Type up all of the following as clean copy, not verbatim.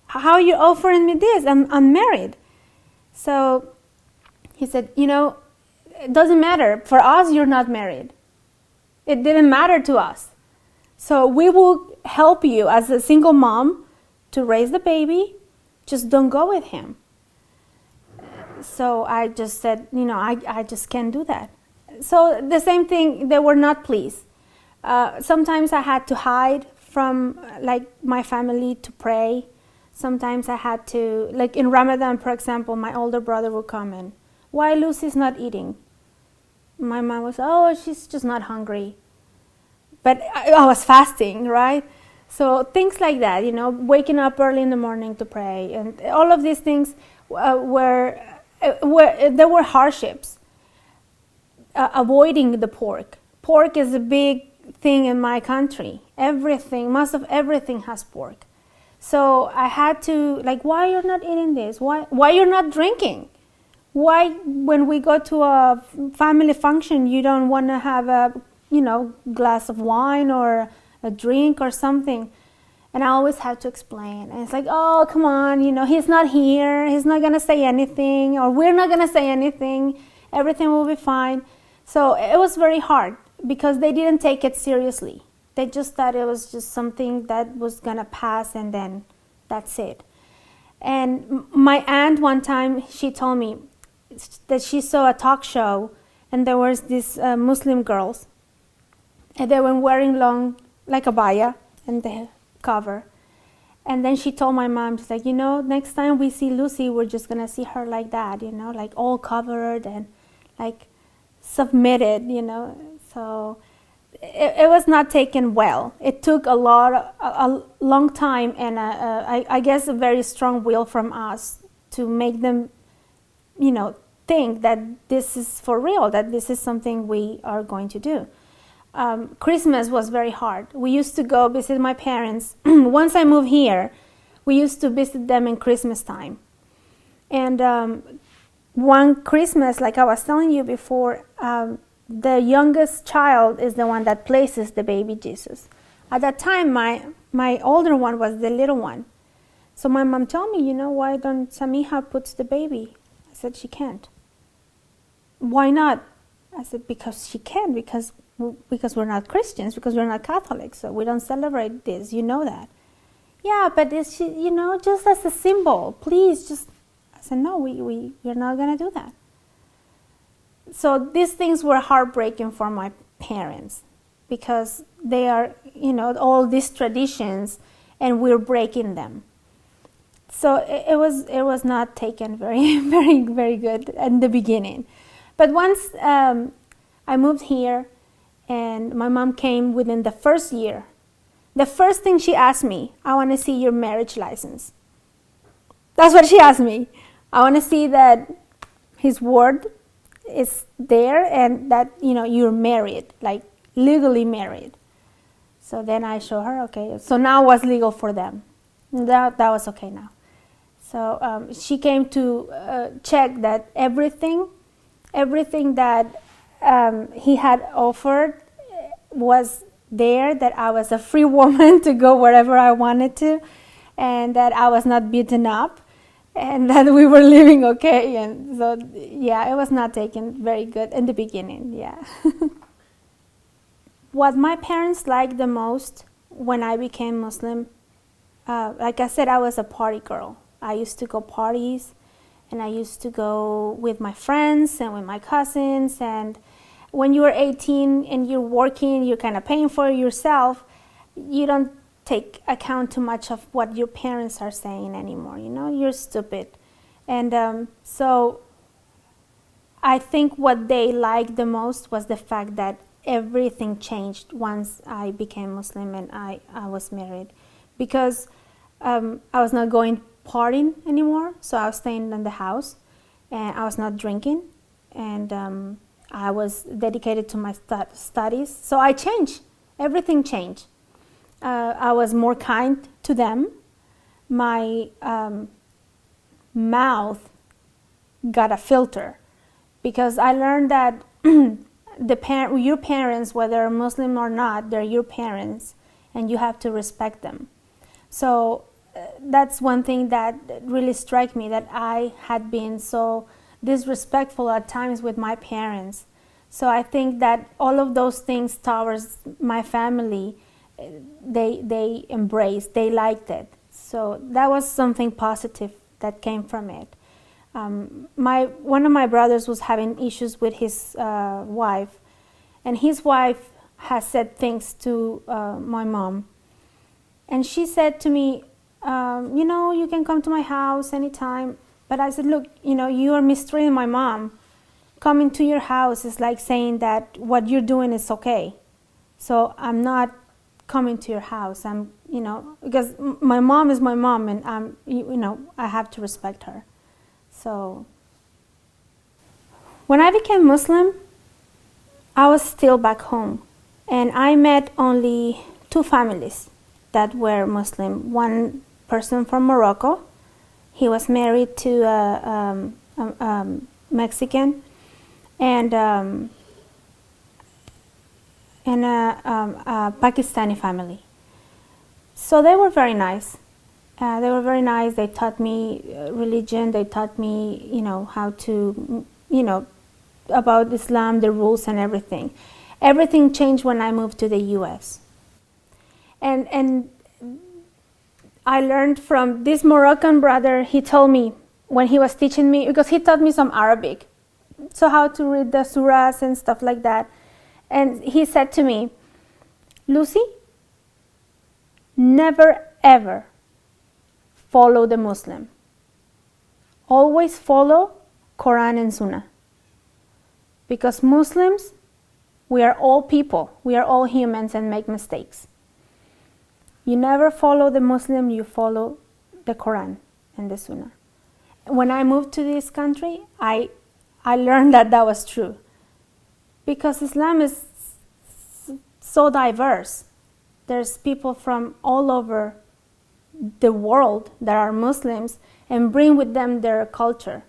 how are you offering me this? I'm unmarried. So he said, it doesn't matter. For us, you're not married. It didn't matter to us. So we will help you as a single mom to raise the baby. Just don't go with him. So I just said, I just can't do that. So the same thing, they were not pleased. Sometimes I had to hide from my family to pray. Sometimes I had to, in Ramadan, for example, my older brother would come in. Why Lucy's not eating? My mom was, she's just not hungry. But I was fasting, right? So things like that, waking up early in the morning to pray. And all of these things there were hardships. Avoiding the pork. Pork is a big thing in my country. Most of everything has pork. So I had to, why you're not eating this? Why you're not drinking? Why, when we go to a family function, you don't want to have a, glass of wine or a drink or something? And I always had to explain. And it's oh, come on, he's not here. He's not going to say anything, or we're not going to say anything. Everything will be fine. So it was very hard because they didn't take it seriously. They just thought it was just something that was going to pass and then that's it. And my aunt one time, she told me that she saw a talk show and there was these Muslim girls and they were wearing long, like abaya and the cover. And then she told my mom, she's next time we see Lucy, we're just going to see her like that, all covered and submitted, So it was not taken well. It took a long time and I guess a very strong will from us to make them, think that this is for real, that this is something we are going to do. Christmas was very hard. We used to go visit my parents. Once I moved here, we used to visit them in Christmas time. And one Christmas, like I was telling you before, the youngest child is the one that places the baby Jesus. At that time, my older one was the little one. So my mom told me, why don't Samiha puts the baby? I said, she can't. Why not? I said, because she can, because we're not Christians, because we're not Catholics, so we don't celebrate this, that. Yeah, but it's, just as a symbol, please, just, I said, no, we're not going to do that. So these things were heartbreaking for my parents because they are, all these traditions and we're breaking them. So it was not taken very, very, very good in the beginning. But once I moved here and my mom came within the first year, the first thing she asked me, I want to see your marriage license. That's what she asked me. I want to see that his word is there and that, you're married, legally married. So then I show her, okay. So now it was legal for them. That was okay now. So she came to check that everything that he had offered was there, that I was a free woman to go wherever I wanted to, and that I was not beaten up, and that we were living okay. And so, yeah, it was not taken very good in the beginning, yeah. What my parents liked the most when I became Muslim, like I said, I was a party girl. I used to go parties, and I used to go with my friends and with my cousins. And when you're 18 and you're working, you're kind of paying for it yourself, you don't take account too much of what your parents are saying anymore, you're stupid. And so I think what they liked the most was the fact that everything changed once I became Muslim and I was married. Because I was not going partying anymore, so I was staying in the house and I was not drinking, and I was dedicated to my studies. So I changed. Everything changed. I was more kind to them. My mouth got a filter because I learned that your parents, whether Muslim or not, they're your parents and you have to respect them. So that's one thing that really struck me, that I had been so disrespectful at times with my parents. So I think that all of those things towards my family, they embraced, they liked it. So that was something positive that came from it. One of my brothers was having issues with his wife, and his wife has said things to my mom. And she said to me, you can come to my house anytime. But I said, look, you are mistreating my mom. Coming to your house is like saying that what you're doing is okay. So I'm not coming to your house. Because my mom is my mom, and I have to respect her. So when I became Muslim, I was still back home, and I met only 2 families that were Muslim. One person from Morocco. He was married to a Mexican, and a Pakistani family. So they were very nice. They taught me religion. They taught me, how to, about Islam, the rules and everything. Everything changed when I moved to the U.S. And I learned from this Moroccan brother. He told me when he was teaching me, because he taught me some Arabic, so how to read the surahs and stuff like that. And he said to me, Lucy, never ever follow the Muslim. Always follow Quran and Sunnah. Because Muslims, we are all people. We are all humans and make mistakes. You never follow the Muslim, you follow the Quran and the Sunnah. When I moved to this country, I learned that was true. Because Islam is so diverse. There's people from all over the world that are Muslims and bring with them their culture.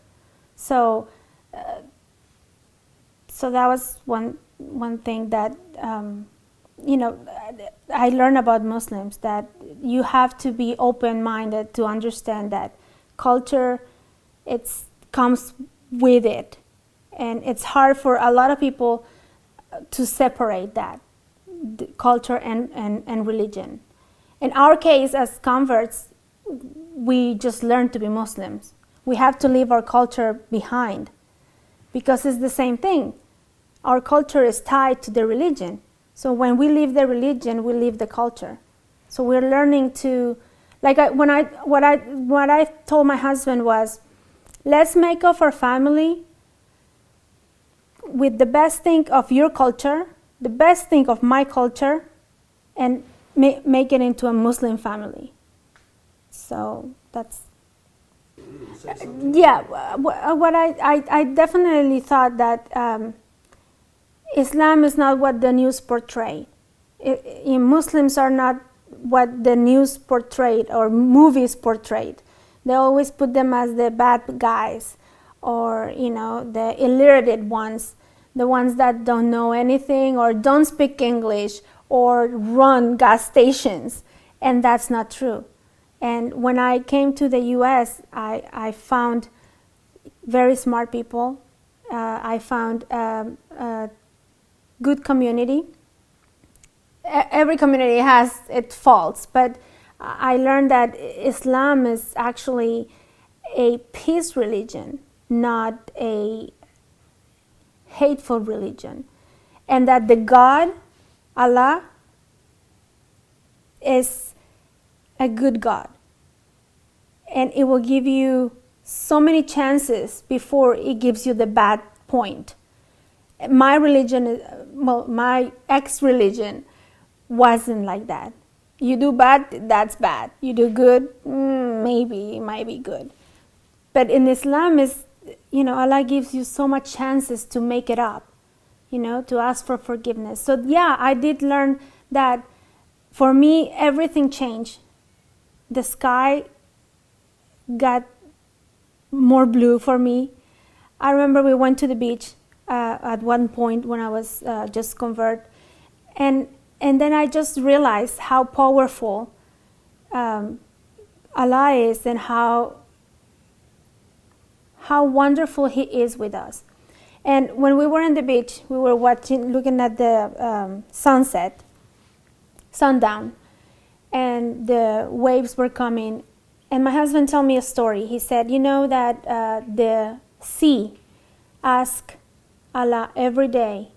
So that was one thing that I learned about Muslims, that you have to be open-minded to understand that culture, it comes with it, and it's hard for a lot of people to separate that, the culture and religion. In our case, as converts, we just learn to be Muslims. We have to leave our culture behind, because it's the same thing. Our culture is tied to the religion. So when we leave the religion, we leave the culture. So we're learning to, what I told my husband was, let's make of our family with the best thing of your culture, the best thing of my culture, and make it into a Muslim family. So that's, yeah. What I definitely thought that Islam is not what the news portrayed. Muslims are not what the news portrayed or movies portrayed. They always put them as the bad guys, or the illiterate ones, the ones that don't know anything or don't speak English or run gas stations, and that's not true. And when I came to the U.S., I found very smart people. I found a good community. Every community has its faults, but I learned that Islam is actually a peace religion, not a hateful religion. And that the God, Allah, is a good God. And it will give you so many chances before it gives you the bad point. My religion, my ex-religion wasn't like that. You do bad, that's bad. You do good, maybe, it might be good. But in Islam, Allah gives you so much chances to make it up, to ask for forgiveness. So yeah, I did learn that for me, everything changed. The sky got more blue for me. I remember we went to the beach at one point when I was just convert, and then I just realized how powerful Allah is and how wonderful He is with us. And when we were on the beach, we were looking at the sundown, and the waves were coming. And my husband told me a story. He said, you know that the sea asks Allah every day,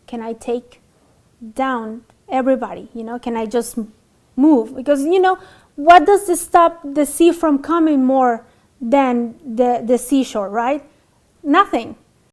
can I take down everybody? Can I just move? Because, what does this stop the sea from coming more than the seashore, right? Nothing.